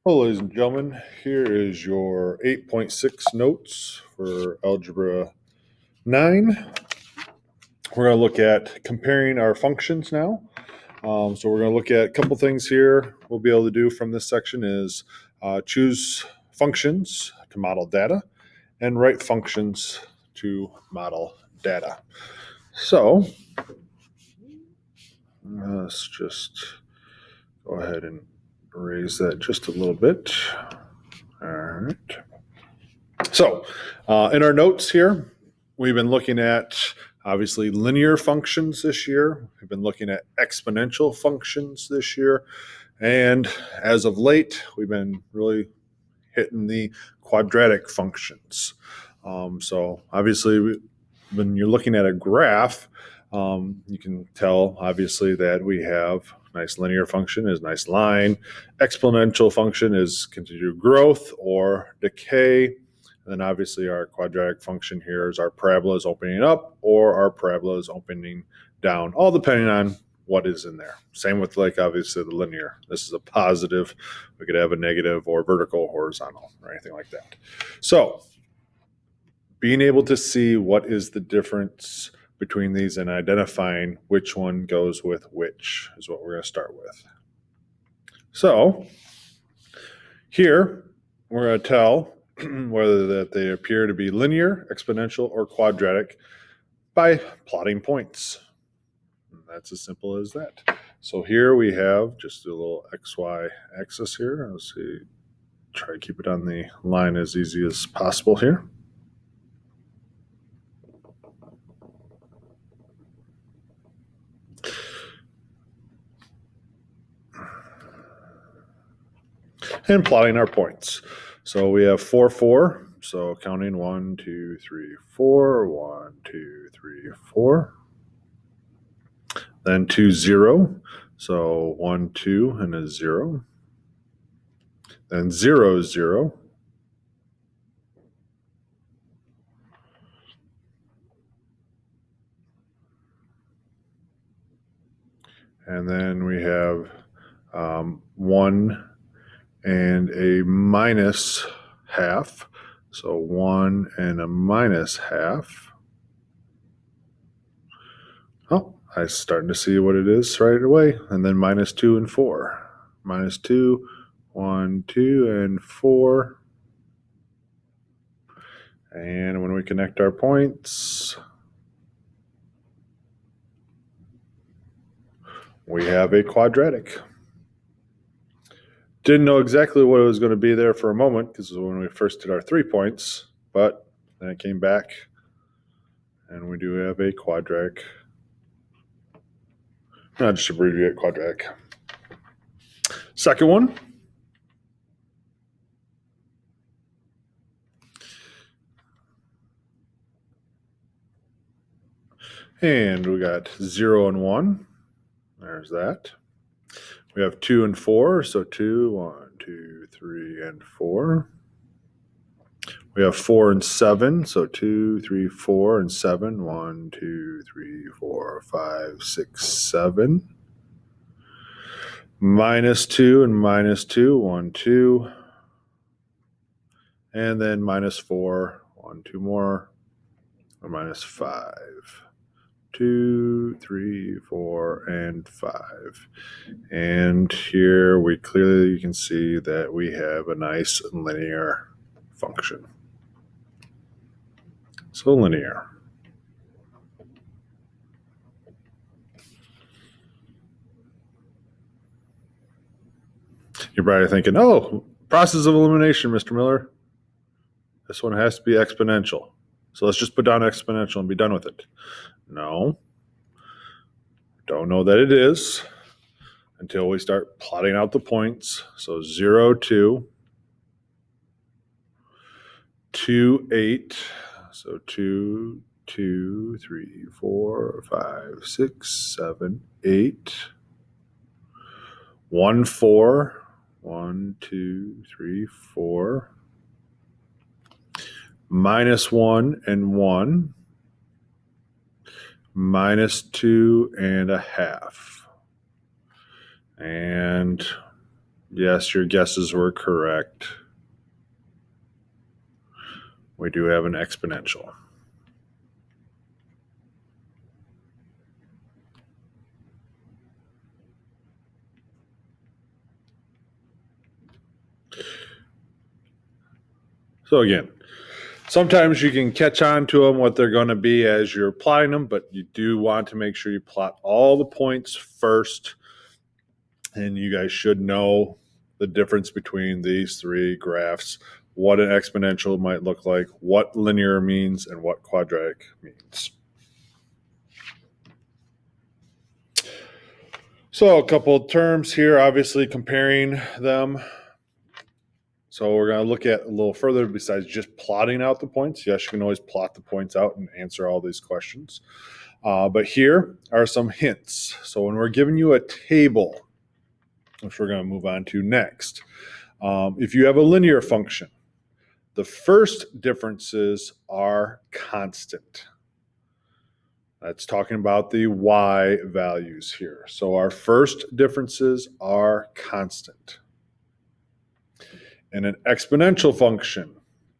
Hello, ladies and gentlemen. Here is your 8.6 notes for Algebra 9. We're going to look at comparing our functions now. So we're going to look at a couple things here. We'll be able to do from this section is choose functions to model data and write functions to model data. So let's just go ahead and raise that just a little bit. All right. So, in our notes here, we've been looking at obviously linear functions this year. We've been looking at exponential functions this year. And as of late, we've been really hitting the quadratic functions. So, obviously, when you're looking at a graph, you can tell obviously that we have nice linear function is nice line. Exponential function is continued growth or decay. And then obviously our quadratic function here is our parabola is opening up or our parabola is opening down, all depending on what is in there. Same with like obviously the linear. This is a positive. We could have a negative or vertical, horizontal, or anything like that. So being able to see what is the difference between these and identifying which one goes with which is what we're going to start with. So here we're going to tell whether that they appear to be linear, exponential, or quadratic by plotting points. And that's as simple as that. So here we have just a little XY axis here. Let's see, try to keep it on the line as easy as possible here. And plotting our points. So we have 4, 4. So counting 1, 2, 3, 4, 1, 2, 3, 4. Then 2, 0. So 1, 2, and a 0. Then 0, 0. And then we have 1 and a minus half. So 1 and a minus half. Oh, I'm starting to see what it is right away. And then minus 2 and 4. Minus 2, 1, 2, and 4. And when we connect our points, we have a quadratic. Didn't know exactly what it was going to be there for a moment because when we first did our 3 points, but then it came back and we do have a quadratic. I'll just abbreviate quadratic. Second one. And we got 0 and 1. There's that. We have 2 and 4. So 2, 1, 2, 3, and 4. We have 4 and 7. So 2, 3, 4, and 7. 1, 2, 3, 4, 5, 6, 7. Minus 2 and minus 2. 1, 2. And then minus 4. 1, 2 more. Or minus 5. 2, 3, 4, and 5. And here we clearly you can see that we have a nice linear function. So linear. You're probably thinking, oh, process of elimination, Mr. Miller. This one has to be exponential. So let's just put down exponential and be done with it. No. Don't know that it is until we start plotting out the points. So 0, 2, 2, 8. So 2, 2, 3, 4, 5, 6, 7, 8. 1, 4. 1, 2, 3, 4. Minus 1 and 1. Minus 2 and a half. And Yes, your guesses were correct. We do have an exponential. So again, sometimes you can catch on to them, what they're going to be as you're plotting them, but you do want to make sure you plot all the points first. And you guys should know the difference between these three graphs, what an exponential might look like, what linear means, and what quadratic means. So a couple of terms here, obviously comparing them. So we're going to look at a little further besides just plotting out the points. Yes, you can always plot the points out and answer all these questions. But here are some hints. So when we're giving you a table, which we're going to move on to next, if you have a linear function, the first differences are constant. That's talking about the y values here. So our first differences are constant. In an exponential function,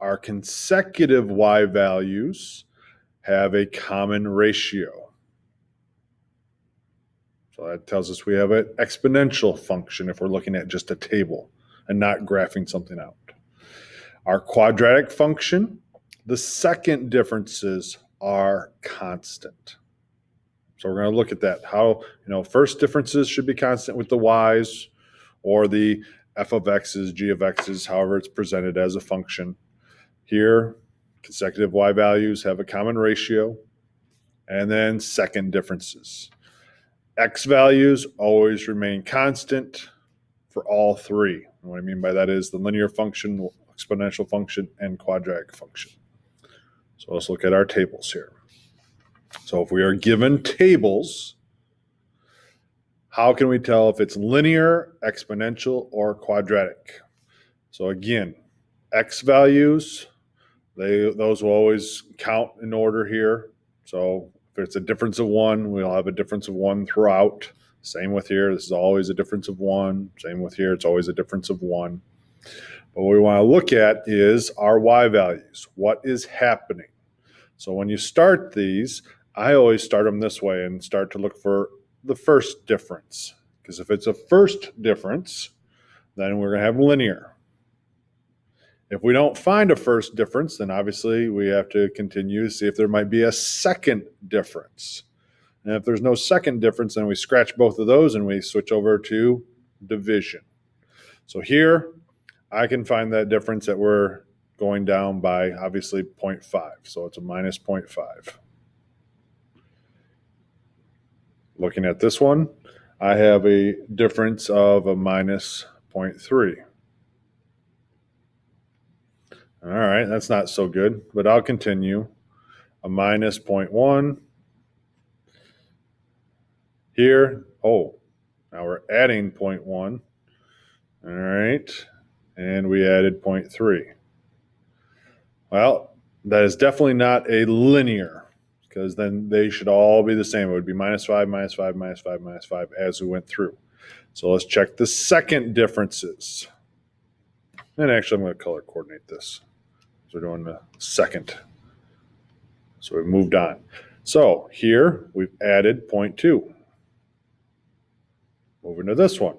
our consecutive y values have a common ratio. So that tells us we have an exponential function if we're looking at just a table and not graphing something out. Our quadratic function, the second differences are constant. So we're going to look at that. How, first differences should be constant with the y's or the f of x's, g of x's, however it's presented as a function. Here, consecutive y values have a common ratio. And then second differences. X values always remain constant for all three. And what I mean by that is the linear function, exponential function, and quadratic function. So let's look at our tables here. So if we are given tables, how can we tell if it's linear, exponential, or quadratic? So again, X values, those will always count in order here. So if it's a difference of one, we'll have a difference of one throughout. Same with here. This is always a difference of one. Same with here. It's always a difference of one. But what we want to look at is our y values. What is happening? So when you start these, I always start them this way and start to look for the first difference. Because if it's a first difference, then we're going to have linear. If we don't find a first difference, then obviously we have to continue to see if there might be a second difference. And if there's no second difference, then we scratch both of those and we switch over to division. So here, I can find that difference that we're going down by obviously 0.5. So it's a minus 0.5. Looking at this one, I have a difference of a minus 0.3. All right, that's not so good, but I'll continue. A minus 0.1. Here, now we're adding 0.1. All right, and we added 0.3. Well, that is definitely not a linear, because then they should all be the same. It would be minus 5, minus 5, minus 5, minus 5 as we went through. So let's check the second differences. And actually, I'm going to color coordinate this. So we're doing the second. So we've moved on. So here, we've added 0.2. Moving to this one,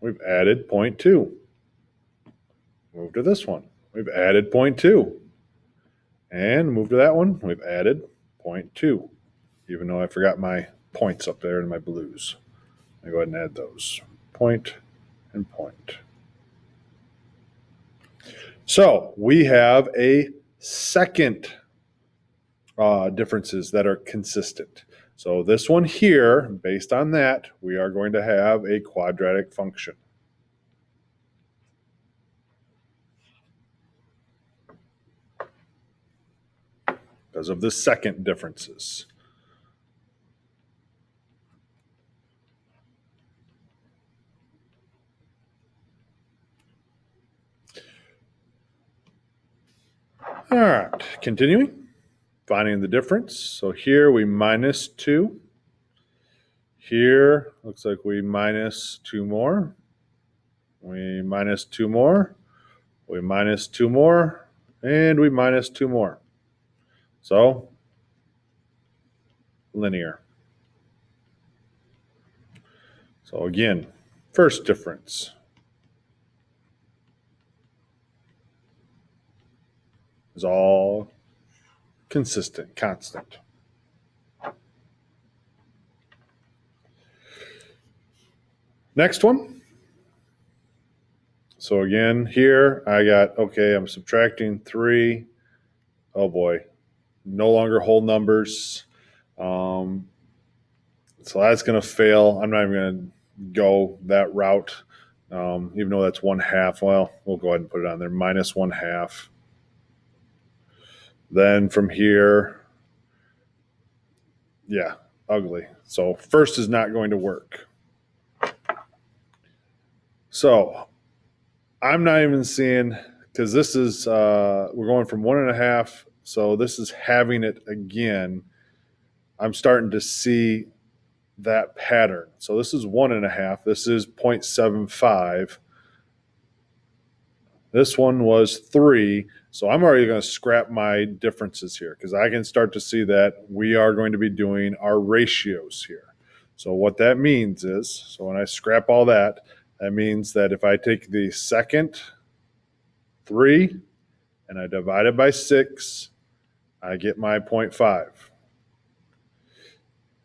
we've added 0.2. Move to this one, we've added 0.2. And move to that one, we've added 0.2. Even though I forgot my points up there in my blues. I go ahead and add those. Point and point. So we have a second differences that are consistent. So this one here, based on that, we are going to have a quadratic function. Because of the second differences. All right, continuing, finding the difference. So here we minus 2. Here, looks like we minus 2 more. We minus 2 more. We minus 2 more. And we minus 2 more. So, linear. So again, first difference. Is all consistent, constant. Next one. So again, here I got, okay, I'm subtracting 3. Oh boy, no longer whole numbers. So that's going to fail. I'm not even going to go that route, even though that's 1/2. Well, we'll go ahead and put it on there, minus 1/2. Then from here, yeah, ugly. So first is not going to work. So I'm not even seeing, because this is, we're going from 1.5. So this is having it again. I'm starting to see that pattern. So this is 1.5. This is 0.75. This one was 3. So I'm already going to scrap my differences here because I can start to see that we are going to be doing our ratios here. So what that means is, so when I scrap all that, that means that if I take the second 3 and I divide it by 6, I get my 0.5.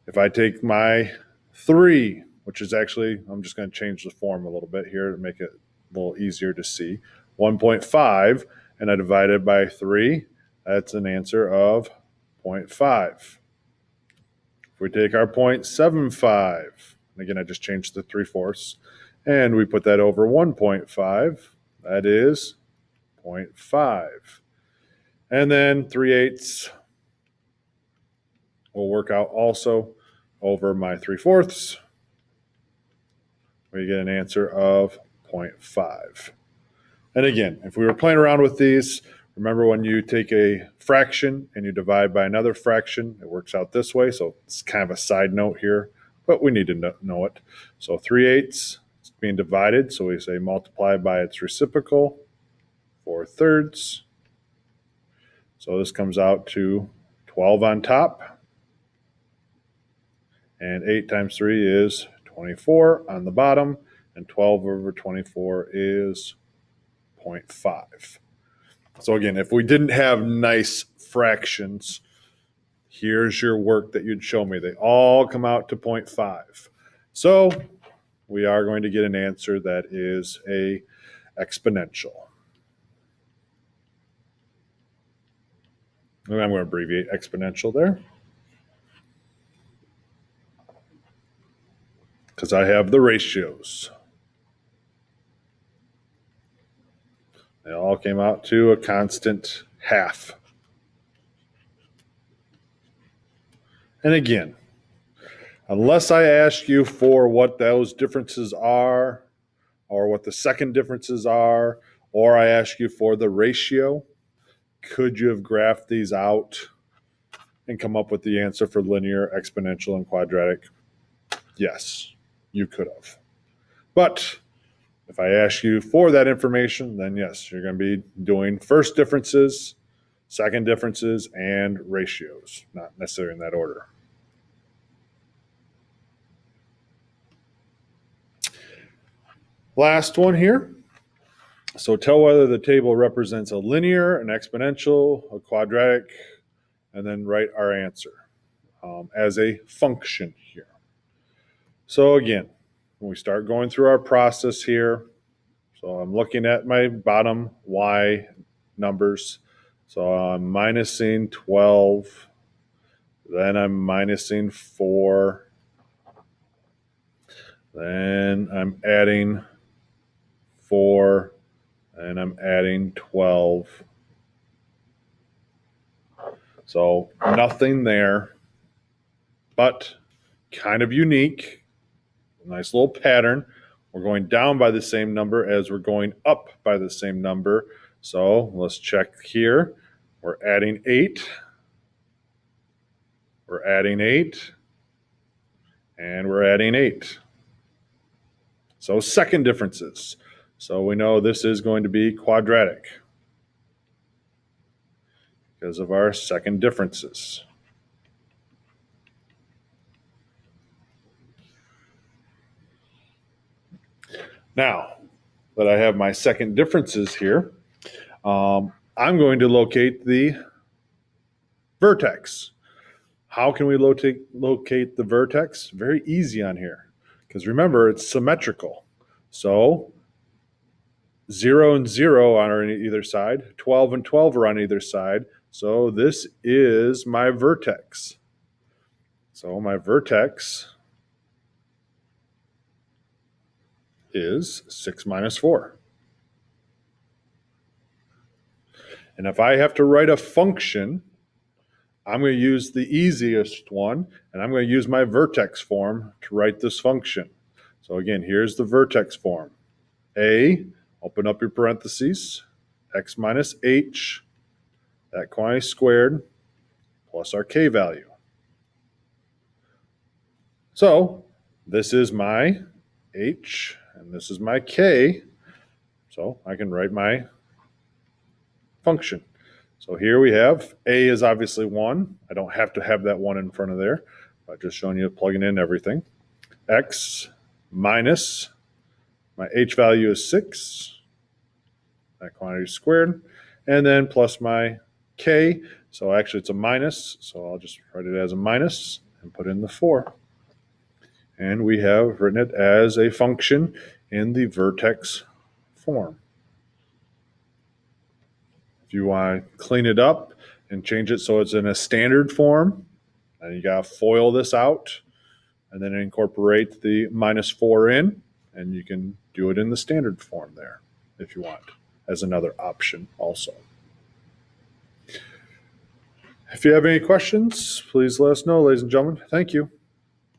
If I take my 3, which is actually, I'm just going to change the form a little bit here to make it a little easier to see, 1.5, and I divide it by 3, that's an answer of 0.5. If we take our 0.75, and again, I just changed the 3/4, and we put that over 1.5, that is 0.5. And then 3/8 will work out also over my 3/4. We get an answer of 0.5. And again, if we were playing around with these, remember when you take a fraction and you divide by another fraction, it works out this way. So it's kind of a side note here, but we need to know it. So 3/8 is being divided. So we say multiply by its reciprocal, 4/3. So this comes out to 12 on top. And 8 times 3 is 24 on the bottom. And 12 over 24 is 0.5. So again, if we didn't have nice fractions, here's your work that you'd show me. They all come out to 0.5. So we are going to get an answer that is a exponential. And I'm going to abbreviate exponential there because I have the ratios. They all came out to a constant half. And again, unless I ask you for what those differences are, or what the second differences are, or I ask you for the ratio, could you have graphed these out and come up with the answer for linear, exponential, and quadratic? Yes, you could have. But if I ask you for that information, then yes, you're going to be doing first differences, second differences, and ratios, not necessarily in that order. Last one here. So tell whether the table represents a linear, an exponential, a quadratic, and then write our answer as a function here. So again, when we start going through our process here, so I'm looking at my bottom y numbers. So I'm minusing 12, then I'm minusing 4, then I'm adding 4, and I'm adding 12. So nothing there, but kind of unique. Nice little pattern. We're going down by the same number as we're going up by the same number. So let's check here. We're adding 8. We're adding 8. And we're adding 8. So second differences. So we know this is going to be quadratic because of our second differences. Now that I have my second differences here, I'm going to locate the vertex. How can we locate the vertex? Very easy on here, because remember, it's symmetrical. So 0 and 0 are on either side, 12 and 12 are on either side. So this is my vertex. So my vertex is 6 minus 4. And if I have to write a function, I'm going to use the easiest one, and I'm going to use my vertex form to write this function. So again, here's the vertex form. A, open up your parentheses, x minus h, that quantity squared, plus our k value. So this is my h, and this is my k, so I can write my function. So here we have a is obviously 1. I don't have to have that 1 in front of there. I'm just showing you plugging in everything. X minus, my h value is 6. That quantity is squared. And then plus my k. So actually it's a minus. So I'll just write it as a minus and put in the 4. And we have written it as a function in the vertex form. If you want to clean it up and change it so it's in a standard form, then you got to FOIL this out and then incorporate the minus 4 in, and you can do it in the standard form there if you want, as another option also. If you have any questions, please let us know, ladies and gentlemen. Thank you.